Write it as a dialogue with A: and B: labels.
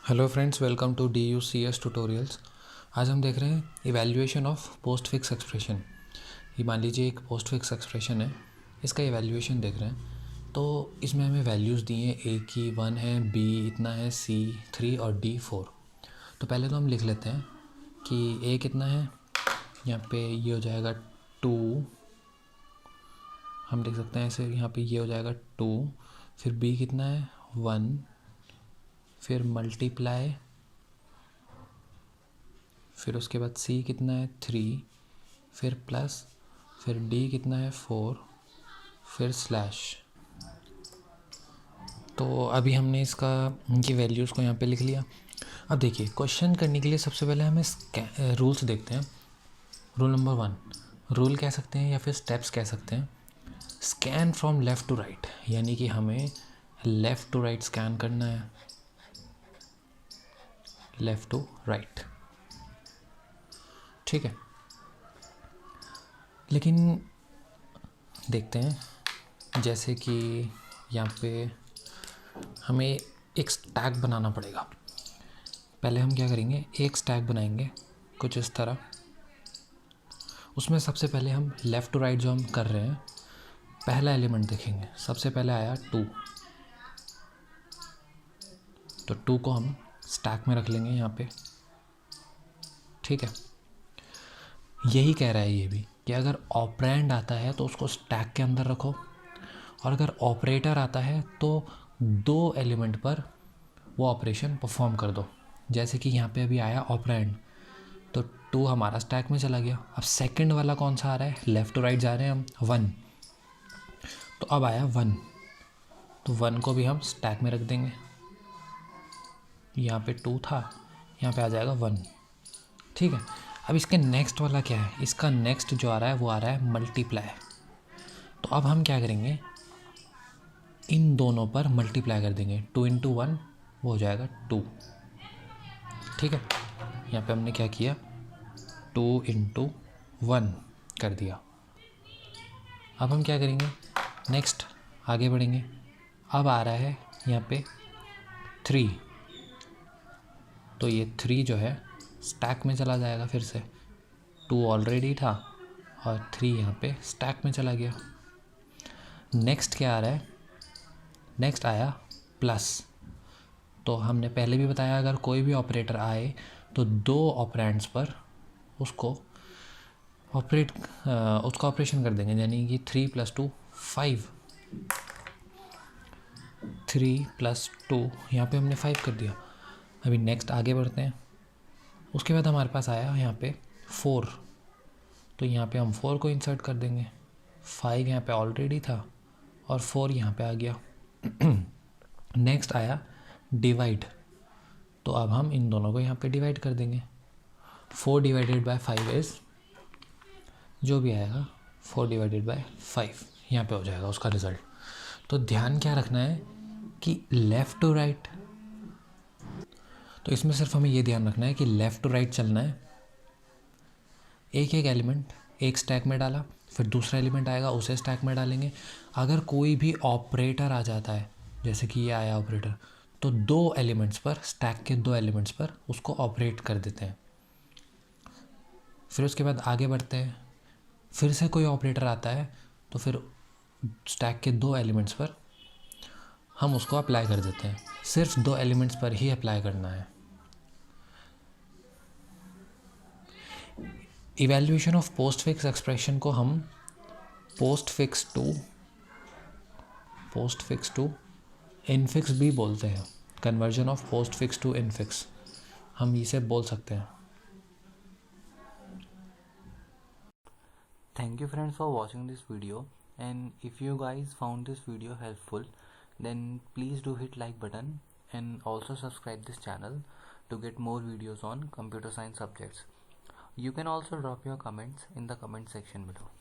A: Hello friends, welcome to DUCS tutorials. आज हम देख रहे हैं evaluation of postfix expression. ये मान लीजिए एक पोस्ट फिक्स एक्सप्रेशन है, इसका इवैल्यूएशन देख रहे हैं। तो इसमें हमें वैल्यूज़ दी हैं, ए की 1 है, बी इतना है, सी 3 और डी 4। तो पहले तो हम लिख लेते हैं कि ए कितना है। यहाँ पे ये हो जाएगा 2, हम लिख सकते हैं ऐसे। यहाँ पे ये हो जाएगा 2, फिर बी कितना है 1, फिर मल्टीप्लाई, फिर उसके बाद सी कितना है 3, फिर प्लस, फिर डी कितना है 4, फिर स्लैश। तो अभी हमने इनकी वैल्यूज़ को यहाँ पे लिख लिया। अब देखिए, क्वेश्चन करने के लिए सबसे पहले हमें रूल्स देखते हैं। रूल नंबर 1, रूल कह सकते हैं या फिर स्टेप्स कह सकते हैं। Scan from left to right, यानी कि हमें लेफ़्ट टू राइट स्कैन करना है, लेफ़्ट टू राइट, ठीक है। लेकिन देखते हैं, जैसे कि यहाँ पे हमें एक स्टैक बनाना पड़ेगा। पहले हम क्या करेंगे, एक स्टैक बनाएंगे कुछ इस तरह। उसमें सबसे पहले हम लेफ़्ट टू राइट जो हम कर रहे हैं, पहला एलिमेंट देखेंगे। सबसे पहले आया 2, तो 2 को हम स्टैक में रख लेंगे यहाँ पे, ठीक है। यही कह रहा है ये भी कि अगर ऑपरेंड आता है तो उसको स्टैक के अंदर रखो, और अगर ऑपरेटर आता है तो 2 एलिमेंट पर वो ऑपरेशन परफॉर्म कर दो। जैसे कि यहाँ पे अभी आया ऑपरेंड, तो 2 हमारा स्टैक में चला गया। अब सेकंड वाला कौन सा आ रहा है, लेफ़्ट टू राइट जा रहे हैं हम, 1। तो अब आया 1, तो 1 को भी हम स्टैक में रख देंगे। यहाँ पे 2 था, यहाँ पे आ जाएगा 1, ठीक है। अब इसके नेक्स्ट वाला क्या है, इसका नेक्स्ट जो आ रहा है वो आ रहा है मल्टीप्लाई। तो अब हम क्या करेंगे, इन दोनों पर मल्टीप्लाई कर देंगे। 2 × 1 वो हो जाएगा 2, ठीक है। यहाँ पे हमने क्या किया, 2 × 1 कर दिया। अब हम क्या करेंगे, नेक्स्ट आगे बढ़ेंगे। अब आ रहा है यहाँ पे 3, तो ये 3 जो है स्टैक में चला जाएगा फिर से। 2 ऑलरेडी था और 3 यहाँ पे स्टैक में चला गया। नेक्स्ट क्या आ रहा है, नेक्स्ट आया प्लस। तो हमने पहले भी बताया, अगर कोई भी ऑपरेटर आए तो 2 ऑपरेंड्स पर उसका ऑपरेशन कर देंगे, यानी कि 3 + 2 5, 3 + 2 यहाँ पे हमने 5 कर दिया। अभी नेक्स्ट आगे बढ़ते हैं। उसके बाद हमारे पास आया यहाँ पे 4, तो यहाँ पे हम 4 को इंसर्ट कर देंगे। 5 यहाँ पे ऑलरेडी था और 4 यहाँ पे आ गया। नेक्स्ट आया डिवाइड, तो अब हम इन दोनों को यहाँ पे डिवाइड कर देंगे। 4 / 5 इज़, जो भी आएगा 4 / 5 यहाँ पे हो जाएगा उसका रिज़ल्ट। तो ध्यान क्या रखना है कि लेफ़्ट टू राइट, तो इसमें सिर्फ हमें ये ध्यान रखना है कि लेफ़्ट टू राइट चलना है। एक एक एलिमेंट एक स्टैक में डाला, फिर दूसरा एलिमेंट आएगा उसे स्टैक में डालेंगे। अगर कोई भी ऑपरेटर आ जाता है, जैसे कि ये आया ऑपरेटर, तो 2 एलिमेंट्स पर, स्टैक के 2 एलिमेंट्स पर उसको ऑपरेट कर देते हैं। फिर उसके बाद आगे बढ़ते हैं, फिर से कोई ऑपरेटर आता है तो फिर स्टैक के 2 एलिमेंट्स पर हम उसको अप्लाई कर देते हैं। सिर्फ 2 एलिमेंट्स पर ही अप्लाई करना है। Evaluation of postfix expression को हम पोस्ट फिक्स टू इनफिक्स भी बोलते हैं। Conversion of postfix to infix हम इसे बोल सकते हैं।
B: Thank you friends for watching this video, and if you guys found this video helpful, then please do hit like button and also subscribe this channel to get more videos on computer science subjects. You can also drop your comments in the comment section below.